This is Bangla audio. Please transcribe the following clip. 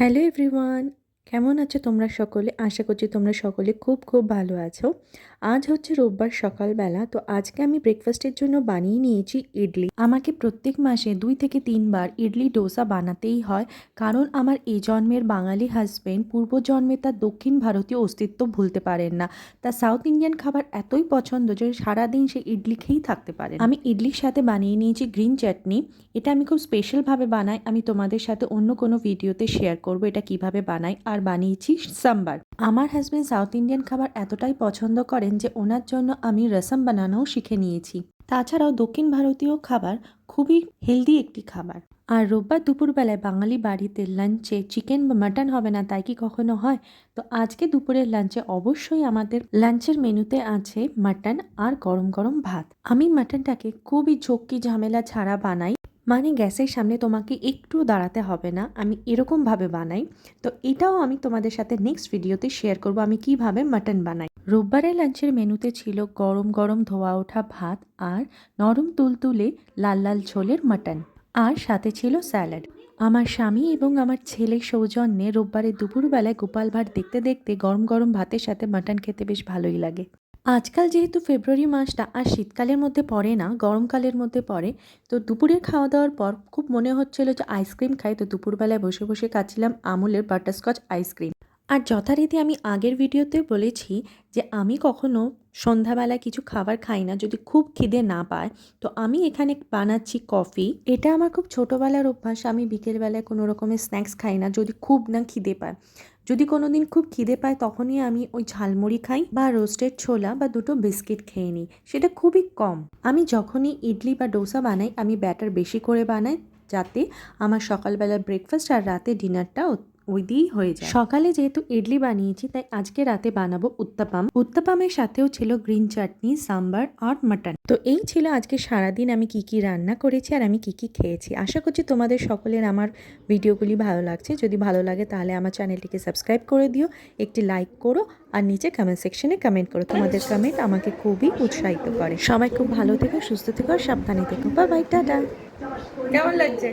হ্যালো এভরিওয়ান, কেমন আছো তোমরা সকলে? আশা করছি তোমরা সকলে খুব খুব ভালো আছো। আজ হচ্ছে রোববার সকালবেলা। তো আজকে আমি ব্রেকফাস্টের জন্য বানিয়ে নিয়েছি ইডলি। আমাকে প্রত্যেক মাসে 2 থেকে 3 বার ইডলি ডোসা বানাতেই হয়, কারণ আমার এ জন্মের বাঙালি হাজবেন্ড পূর্বজন্মে তার দক্ষিণ ভারতীয় অস্তিত্ব ভুলতে পারেন না। তার সাউথ ইন্ডিয়ান খাবার এতই পছন্দ যে সারাদিন সে ইডলি খেয়েই থাকতে পারে। আমি ইডলির সাথে বানিয়ে নিয়েছি গ্রিন চাটনি। এটা আমি খুব স্পেশালভাবে বানাই, আমি তোমাদের সাথে অন্য কোনো ভিডিওতে শেয়ার করব এটা কিভাবে বানাই। আর বানিয়েছি সাম্বার। আমার হাজব্যান্ড সাউথ ইন্ডিয়ান খাবার এতটাই পছন্দ করেন যে ওনার জন্য আমি রসম বানানোও শিখে নিয়েছি। তাছাড়াও দক্ষিণ ভারতীয় খাবার খুবই হেলদি একটি খাবার। আর রোববার দুপুরবেলায় বাঙালি বাড়িতে লাঞ্চে চিকেন বা মাটন হবে না তাই কি কখনো হয়? তো আজকে দুপুরের লাঞ্চে অবশ্যই আমাদের লাঞ্চের মেনুতে আছে মাটন আর গরম গরম ভাত। আমি মাটনটাকে খুবই ঝক্কি ঝামেলা ছাড়া বানাই, মানে গ্যাসের সামনে তোমাকে একটু দাঁড়াতে হবে না, আমি এরকমভাবে বানাই। তো এটাও আমি তোমাদের সাথে নেক্সট ভিডিওতে শেয়ার করব আমি কিভাবে মাটন বানাই। রোববারের লাঞ্চের মেনুতে ছিল গরম গরম ধোয়া ওঠা ভাত আর নরম তুলতুলে লাল লাল ঝোলের মাটন, আর সাথে ছিল স্যালাড। আমার স্বামী এবং আমার ছেলে সৌজন্যে রোববারের দুপুরবেলায় গোপাল ভাট দেখতে দেখতে গরম গরম ভাতের সাথে মাটন খেতে বেশ ভালোই লাগে। আজকাল যেহেতু ফেব্রুয়ারি মাসটা আর শীতকালের মধ্যে পড়ে না, গরমকালের মধ্যে পড়ে, তো দুপুরের খাওয়া দাওয়ার পর খুব মনে হচ্ছিল যে আইসক্রিম খাই। তো দুপুরবেলায় বসে বসে খাচ্ছিলাম আমুলের বাটারস্কচ আইসক্রিম। আর যথারীতি আমি আগের ভিডিওতে বলেছি যে আমি কখনো সন্ধ্যাবেলায় কিছু খাবার খাই না যদি খুব খিদে না পায়। তো আমি এখানে বানাচ্ছি কফি। এটা আমার খুব ছোটোবেলার অভ্যাস, আমি বিকেলবেলায় কোনো রকমের স্ন্যাক্স খাই না যদি খুব না খিদে পায়। যদি কোনো দিন খুব খিদে পায় তখনই আমি ওই ঝালমুড়ি খাই বা রোস্টেড ছোলা বা দুটো বিস্কিট খেয়ে নিই, সেটা খুবই কম। আমি যখনই ইডলি বা ডোসা বানাই আমি ব্যাটার বেশি করে বানাই, যাতে আমার সকালবেলার ব্রেকফাস্ট আর রাতে ডিনারটা ওই দিয়েই হয়ে যায়। সকালে যেহেতু ইডলি বানিয়েছি তাই আজকে রাতে বানাবো উত্তাপাম। উত্তাপামের সাথেও ছিল গ্রিন চাটনি, সাম্বার আর মাটন। তো এই ছিল আজকে সারাদিন আমি কি কি রান্না করেছি আর আমি কি কি খেয়েছি। আশা করছি তোমাদের সকলের আমার ভিডিওগুলি ভালো লাগছে। যদি ভালো লাগে তাহলে আমার চ্যানেলটিকে সাবস্ক্রাইব করে দিও, একটি লাইক করো আর নিচে কমেন্ট সেকশনে কমেন্ট করো। তোমাদের কমেন্ট আমাকে খুবই উৎসাহিত করে। সবাই খুব ভালো থেকো, সুস্থ থেকো আর সাবধানে থেকো। Bye bye, tata. কেমন লাগছে?